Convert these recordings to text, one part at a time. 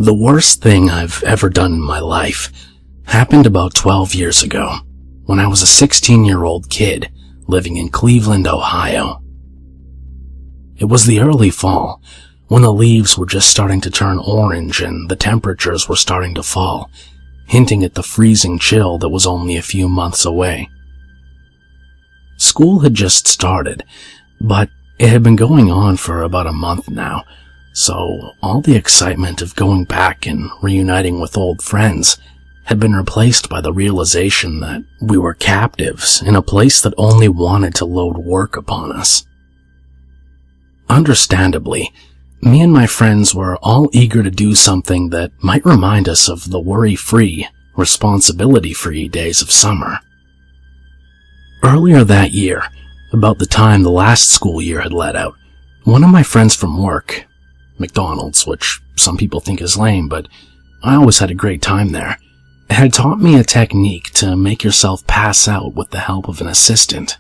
The worst thing I've ever done in my life happened about 12 years ago, when I was a 16-year-old kid living in Cleveland, Ohio. It was the early fall, when the leaves were just starting to turn orange and the temperatures were starting to fall, hinting at the freezing chill that was only a few months away. School had just started, but it had been going on for about a month now, so all the excitement of going back and reuniting with old friends had been replaced by the realization that we were captives in a place that only wanted to load work upon us. Understandably, me and my friends were all eager to do something that might remind us of the worry-free, responsibility-free days of summer. Earlier that year, about the time the last school year had let out, one of my friends from work, McDonald's, which some people think is lame, but I always had a great time there, had taught me a technique to make yourself pass out with the help of an assistant.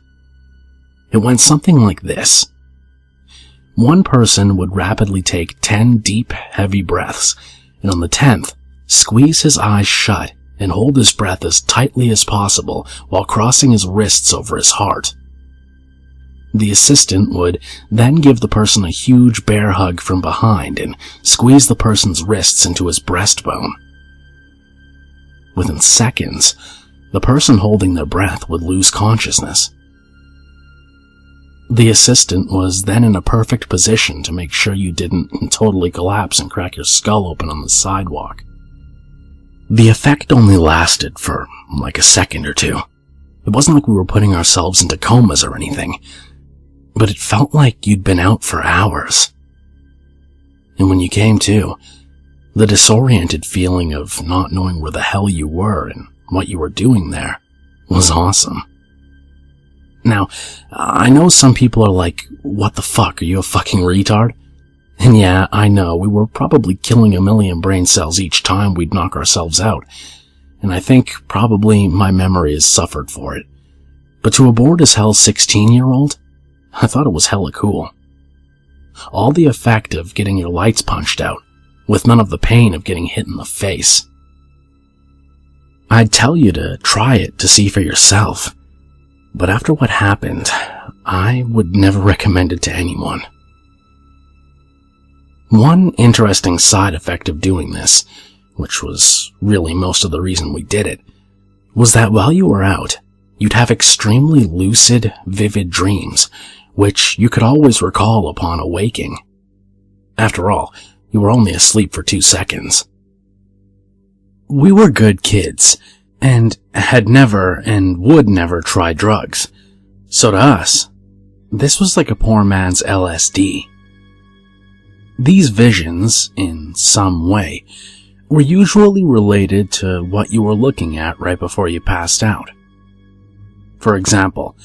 It went something like this. One person would rapidly take 10 deep, heavy breaths, and on the 10th, squeeze his eyes shut and hold his breath as tightly as possible while crossing his wrists over his heart. The assistant would then give the person a huge bear hug from behind and squeeze the person's wrists into his breastbone. Within seconds, the person holding their breath would lose consciousness. The assistant was then in a perfect position to make sure you didn't totally collapse and crack your skull open on the sidewalk. The effect only lasted for like a second or two. It wasn't like we were putting ourselves into comas or anything, but it felt like you'd been out for hours. And when you came to, the disoriented feeling of not knowing where the hell you were and what you were doing there was awesome. Now, I know some people are like, what the fuck, are you a fucking retard? And yeah, I know, we were probably killing 1 million brain cells each time we'd knock ourselves out, and I think probably my memory has suffered for it. But to a bored as hell 16-year-old, I thought it was hella cool. All the effect of getting your lights punched out, with none of the pain of getting hit in the face. I'd tell you to try it to see for yourself, but after what happened, I would never recommend it to anyone. One interesting side effect of doing this, which was really most of the reason we did it, was that while you were out, you'd have extremely lucid, vivid dreams, which you could always recall upon awaking. After all, you were only asleep for 2 seconds. We were good kids, and had never and would never try drugs. So to us, this was like a poor man's LSD. These visions, in some way, were usually related to what you were looking at right before you passed out. For example,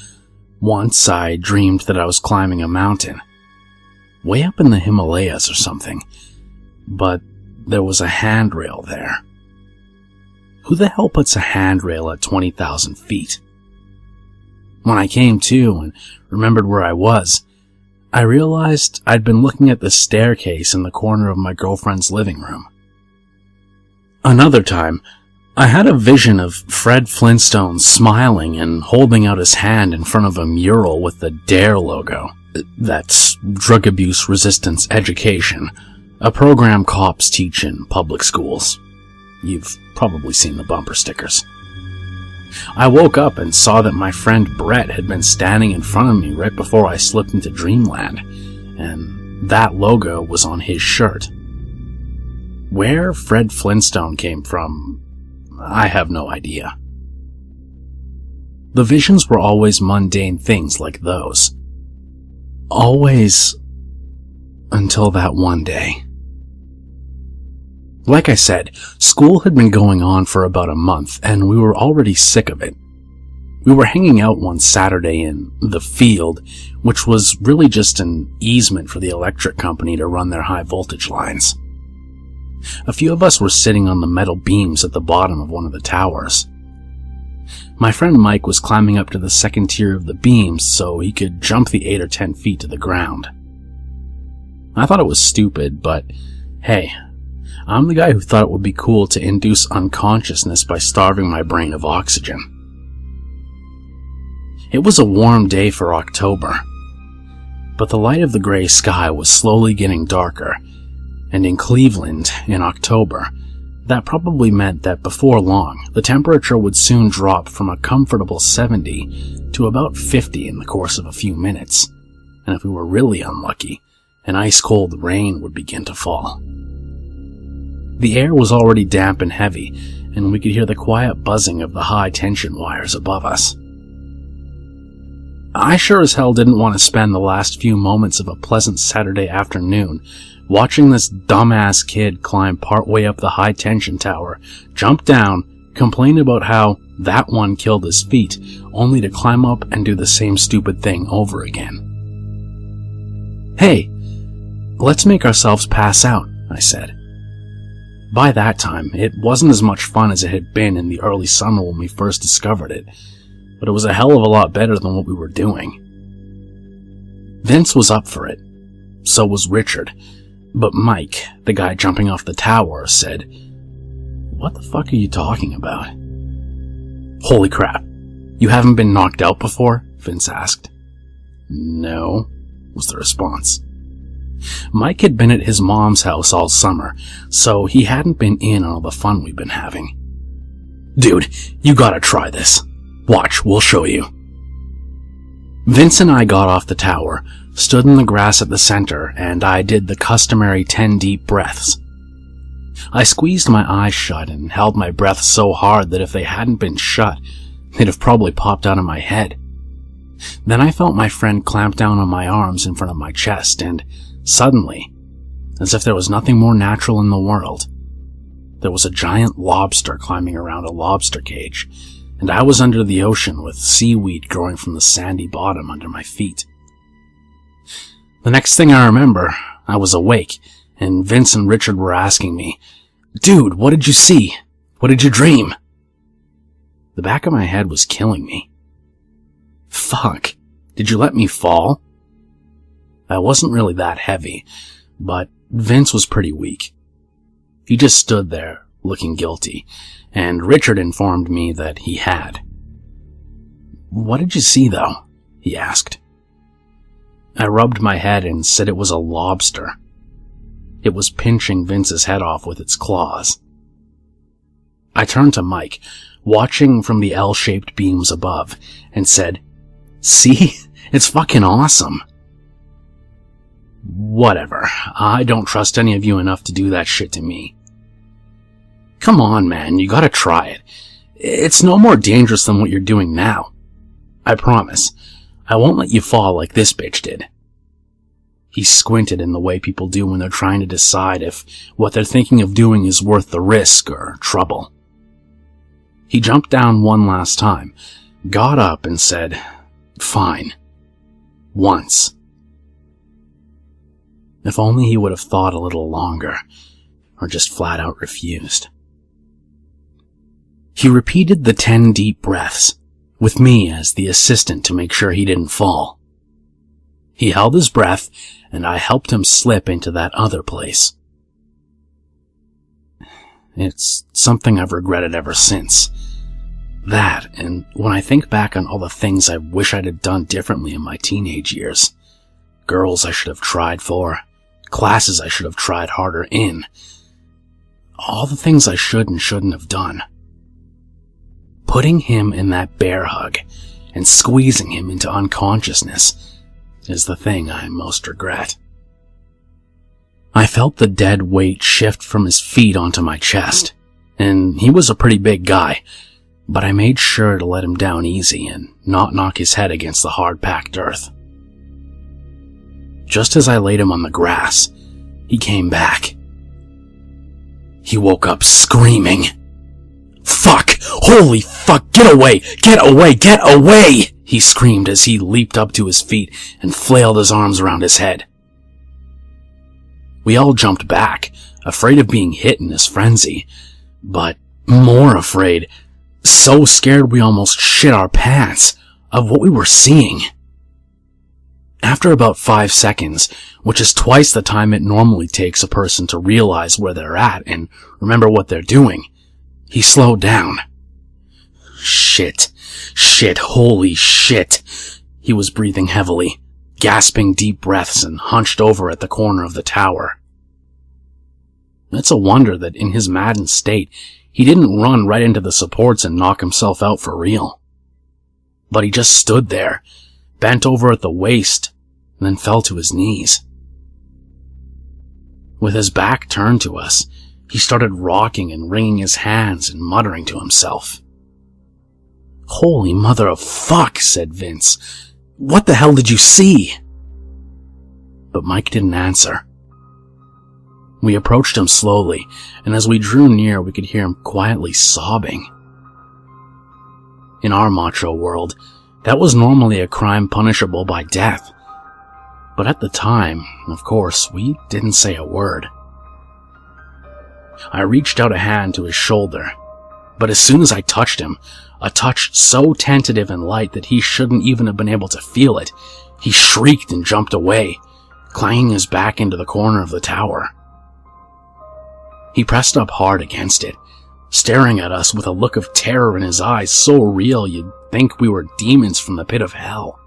once I dreamed that I was climbing a mountain, way up in the Himalayas or something, but there was a handrail there. Who the hell puts a handrail at 20,000 feet? When I came to and remembered where I was, I realized I'd been looking at the staircase in the corner of my girlfriend's living room. Another time, I had a vision of Fred Flintstone smiling and holding out his hand in front of a mural with the DARE logo. That's Drug Abuse Resistance Education, a program cops teach in public schools. You've probably seen the bumper stickers. I woke up and saw that my friend Brett had been standing in front of me right before I slipped into dreamland, and that logo was on his shirt. Where Fred Flintstone came from, I have no idea. The visions were always mundane things like those. Always until that one day. Like I said, school had been going on for about a month, and we were already sick of it. We were hanging out one Saturday in the field, which was really just an easement for the electric company to run their high voltage lines. A few of us were sitting on the metal beams at the bottom of one of the towers. My friend Mike was climbing up to the second tier of the beams so he could jump the 8 or 10 feet to the ground. I thought it was stupid, but hey, I'm the guy who thought it would be cool to induce unconsciousness by starving my brain of oxygen. It was a warm day for October, but the light of the gray sky was slowly getting darker, and in Cleveland, in October, that probably meant that before long, the temperature would soon drop from a comfortable 70 to about 50 in the course of a few minutes, and if we were really unlucky, an ice-cold rain would begin to fall. The air was already damp and heavy, and we could hear the quiet buzzing of the high-tension wires above us. I sure as hell didn't want to spend the last few moments of a pleasant Saturday afternoon watching this dumbass kid climb partway up the high-tension tower, jump down, complain about how that one killed his feet, only to climb up and do the same stupid thing over again. "Hey, let's make ourselves pass out," I said. By that time, it wasn't as much fun as it had been in the early summer when we first discovered it, but it was a hell of a lot better than what we were doing. Vince was up for it. So was Richard. But Mike, the guy jumping off the tower, said, "What the fuck are you talking about?" "Holy crap. You haven't been knocked out before?" Vince asked. "No," was the response. Mike had been at his mom's house all summer, so he hadn't been in on all the fun we've been having. "Dude, you gotta try this. Watch, we'll show you." Vince and I got off the tower, stood in the grass at the center, and I did the customary 10 deep breaths. I squeezed my eyes shut and held my breath so hard that if they hadn't been shut, they'd have probably popped out of my head. Then I felt my friend clamp down on my arms in front of my chest, and suddenly, as if there was nothing more natural in the world, there was a giant lobster climbing around a lobster cage, and I was under the ocean with seaweed growing from the sandy bottom under my feet. The next thing I remember, I was awake, and Vince and Richard were asking me, "Dude, what did you see? What did you dream?" The back of my head was killing me. Fuck, did you let me fall? I wasn't really that heavy, but Vince was pretty weak. He just stood there, looking guilty, and Richard informed me that he had. "What did you see, though?" he asked. I rubbed my head and said it was a lobster. It was pinching Vince's head off with its claws. I turned to Mike, watching from the L-shaped beams above, and said, "See? It's fucking awesome." "Whatever. I don't trust any of you enough to do that shit to me." "Come on, man, you gotta try it. It's no more dangerous than what you're doing now. I promise. I won't let you fall like this bitch did." He squinted in the way people do when they're trying to decide if what they're thinking of doing is worth the risk or trouble. He jumped down one last time, got up and said, "Fine. Once." If only he would have thought a little longer, or just flat out refused. He repeated the 10 deep breaths, with me as the assistant to make sure he didn't fall. He held his breath, and I helped him slip into that other place. It's something I've regretted ever since. That, and when I think back on all the things I wish I'd have done differently in my teenage years, girls I should have tried for, classes I should have tried harder in, all the things I should and shouldn't have done. Putting him in that bear hug and squeezing him into unconsciousness is the thing I most regret. I felt the dead weight shift from his feet onto my chest, and he was a pretty big guy, but I made sure to let him down easy and not knock his head against the hard-packed earth. Just as I laid him on the grass, he came back. He woke up screaming. "Fuck! Holy fuck! Get away! Get away! Get away!" he screamed as he leaped up to his feet and flailed his arms around his head. We all jumped back, afraid of being hit in his frenzy, but more afraid, so scared we almost shit our pants, of what we were seeing. After about 5 seconds, which is twice the time it normally takes a person to realize where they're at and remember what they're doing, he slowed down. Shit, holy shit. He was breathing heavily, gasping deep breaths and hunched over at the corner of the tower. It's a wonder that in his maddened state, he didn't run right into the supports and knock himself out for real. But he just stood there, bent over at the waist, and then fell to his knees. With his back turned to us, he started rocking and wringing his hands and muttering to himself. "Holy mother of fuck," said Vince. "What the hell did you see?" But Mike didn't answer. We approached him slowly, and as we drew near, we could hear him quietly sobbing. In our macho world, that was normally a crime punishable by death. But at the time, of course, we didn't say a word. I reached out a hand to his shoulder, but as soon as I touched him, a touch so tentative and light that he shouldn't even have been able to feel it, he shrieked and jumped away, clanging his back into the corner of the tower. He pressed up hard against it, staring at us with a look of terror in his eyes so real you'd think we were demons from the pit of hell.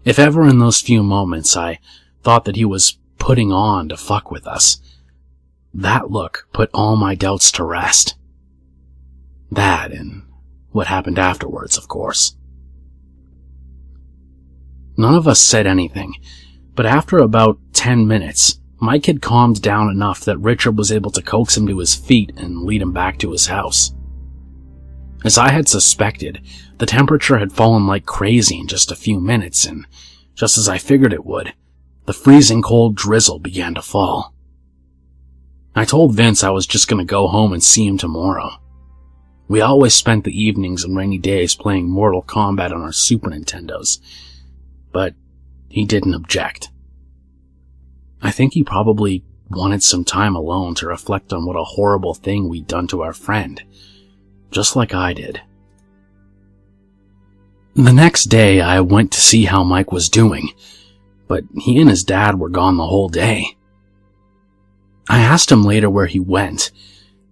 If ever in those few moments I thought that he was putting on to fuck with us, that look put all my doubts to rest. That and what happened afterwards, of course. None of us said anything, but after about 10 minutes, Mike had calmed down enough that Richard was able to coax him to his feet and lead him back to his house. As I had suspected, the temperature had fallen like crazy in just a few minutes, and just as I figured it would, the freezing cold drizzle began to fall. I told Vince I was just going to go home and see him tomorrow. We always spent the evenings and rainy days playing Mortal Kombat on our Super Nintendos, but he didn't object. I think he probably wanted some time alone to reflect on what a horrible thing we'd done to our friend, just like I did. The next day, I went to see how Mike was doing, but he and his dad were gone the whole day. I asked him later where he went,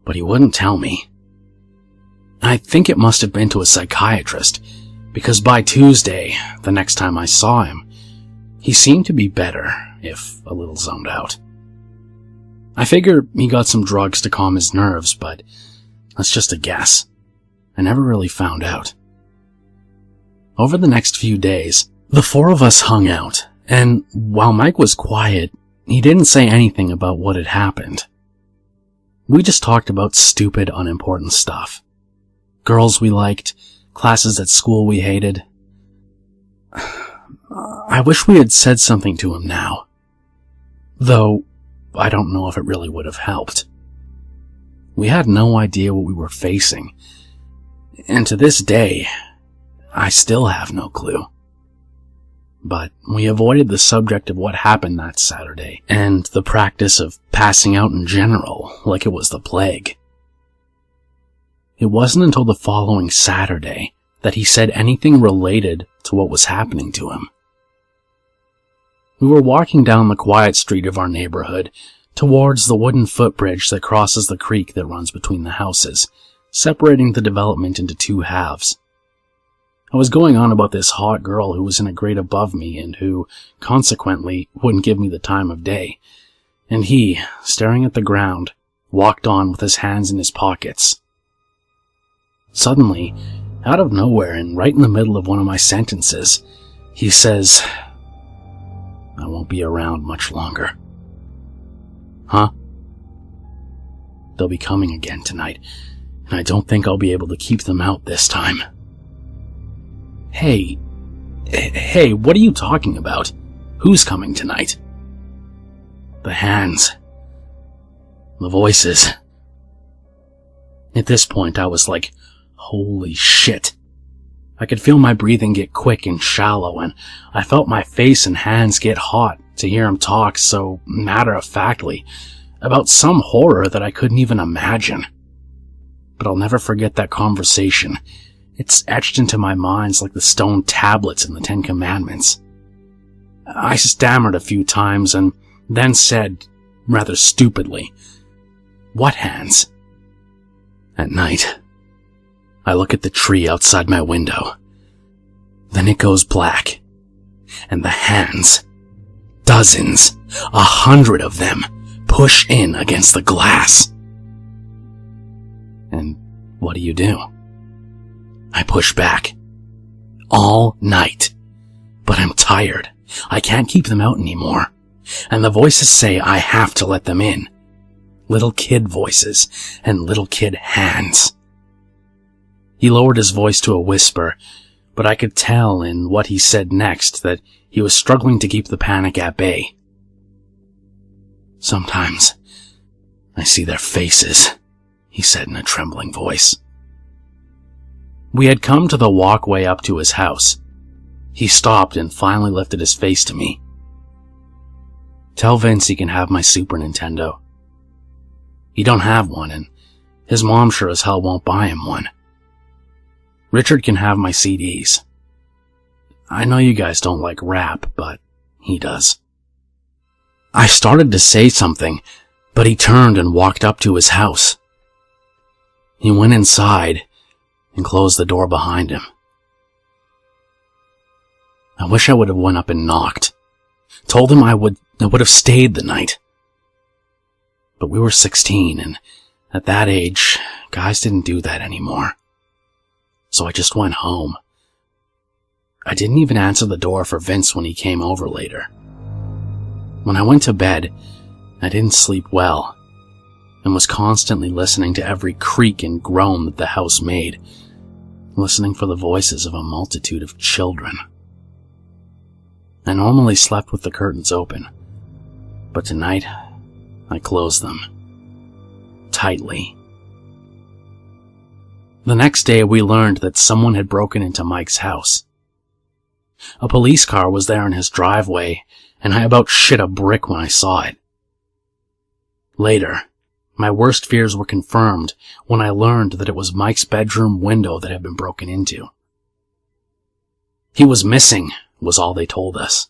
but he wouldn't tell me. I think it must have been to a psychiatrist, because by Tuesday, the next time I saw him, he seemed to be better, if a little zoned out. I figure he got some drugs to calm his nerves, but that's just a guess. I never really found out. Over the next few days, the four of us hung out, and while Mike was quiet, he didn't say anything about what had happened. We just talked about stupid, unimportant stuff. Girls we liked, classes at school we hated. I wish we had said something to him now. Though, I don't know if it really would have helped. We had no idea what we were facing, and to this day, I still have no clue. But we avoided the subject of what happened that Saturday, and the practice of passing out in general, like it was the plague. It wasn't until the following Saturday that he said anything related to what was happening to him. We were walking down the quiet street of our neighborhood, towards the wooden footbridge that crosses the creek that runs between the houses, separating the development into two halves. I was going on about this hot girl who was in a grade above me and who, consequently, wouldn't give me the time of day, and he, staring at the ground, walked on with his hands in his pockets. Suddenly, out of nowhere and right in the middle of one of my sentences, he says, "I won't be around much longer." Huh? They'll be coming again tonight, and I don't think I'll be able to keep them out this time. Hey, what are you talking about? Who's coming tonight? The hands. The voices. At this point, I was like, holy shit. I could feel my breathing get quick and shallow, and I felt my face and hands get hot to hear him talk so matter-of-factly about some horror that I couldn't even imagine. But I'll never forget that conversation, It's etched into my mind like the stone tablets in the Ten Commandments. I stammered a few times and then said, rather stupidly, "What hands?" At night, I look at the tree outside my window. Then it goes black, and the hands, dozens, 100 of them, push in against the glass. And what do? I push back. All night. But I'm tired. I can't keep them out anymore. And the voices say I have to let them in. Little kid voices and little kid hands. He lowered his voice to a whisper, but I could tell in what he said next that he was struggling to keep the panic at bay. "Sometimes I see their faces," he said in a trembling voice. We had come to the walkway up to his house. He stopped and finally lifted his face to me. "Tell Vince he can have my Super Nintendo. He don't have one, and his mom sure as hell won't buy him one. Richard can have my CDs. I know you guys don't like rap, but he does." I started to say something, but he turned and walked up to his house. He went inside and closed the door behind him. I wish I would have went up and knocked. Told him I would have stayed the night. But we were 16, and at that age, guys didn't do that anymore. So I just went home. I didn't even answer the door for Vince when he came over later. When I went to bed, I didn't sleep well, and was constantly listening to every creak and groan that the house made, listening for the voices of a multitude of children. I normally slept with the curtains open, but tonight I closed them tightly. The next day we learned that someone had broken into Mike's house. A police car was there in his driveway, and I about shit a brick when I saw it. Later, my worst fears were confirmed when I learned that it was Mike's bedroom window that had been broken into. He was missing, was all they told us.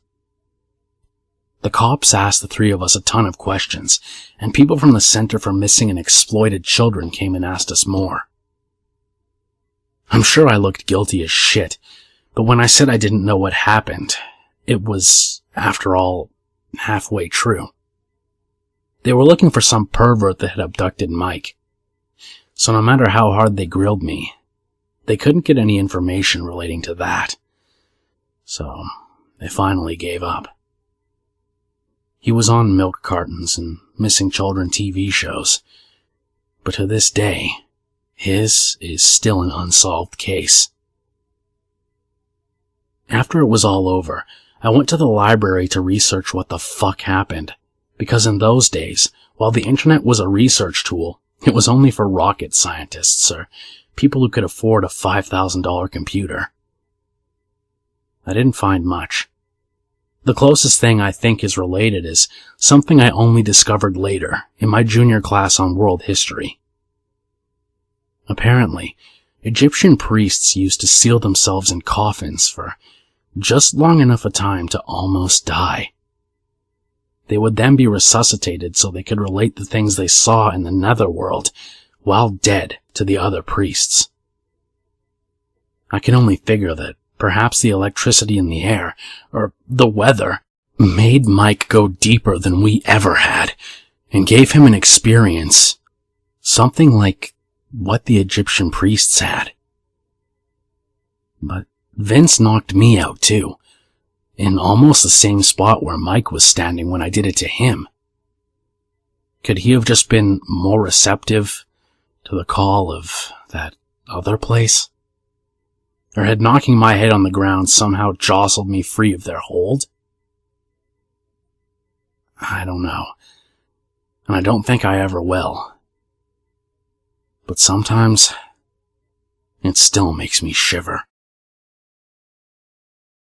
The cops asked the three of us a ton of questions, and people from the Center for Missing and Exploited Children came and asked us more. I'm sure I looked guilty as shit, but when I said I didn't know what happened, it was, after all, halfway true. They were looking for some pervert that had abducted Mike. So no matter how hard they grilled me, they couldn't get any information relating to that. So they finally gave up. He was on milk cartons and missing children TV shows, but to this day, his is still an unsolved case. After it was all over, I went to the library to research what the fuck happened, because in those days, while the internet was a research tool, it was only for rocket scientists or people who could afford a $5,000 computer. I didn't find much. The closest thing I think is related is something I only discovered later in my junior class on world history. Apparently, Egyptian priests used to seal themselves in coffins for just long enough a time to almost die. They would then be resuscitated so they could relate the things they saw in the netherworld while dead to the other priests. I can only figure that perhaps the electricity in the air, or the weather, made Mike go deeper than we ever had, and gave him an experience, something like what the Egyptian priests had. But Vince knocked me out too, in almost the same spot where Mike was standing when I did it to him. Could he have just been more receptive to the call of that other place? Or had knocking my head on the ground somehow jostled me free of their hold? I don't know, and I don't think I ever will. But sometimes, it still makes me shiver.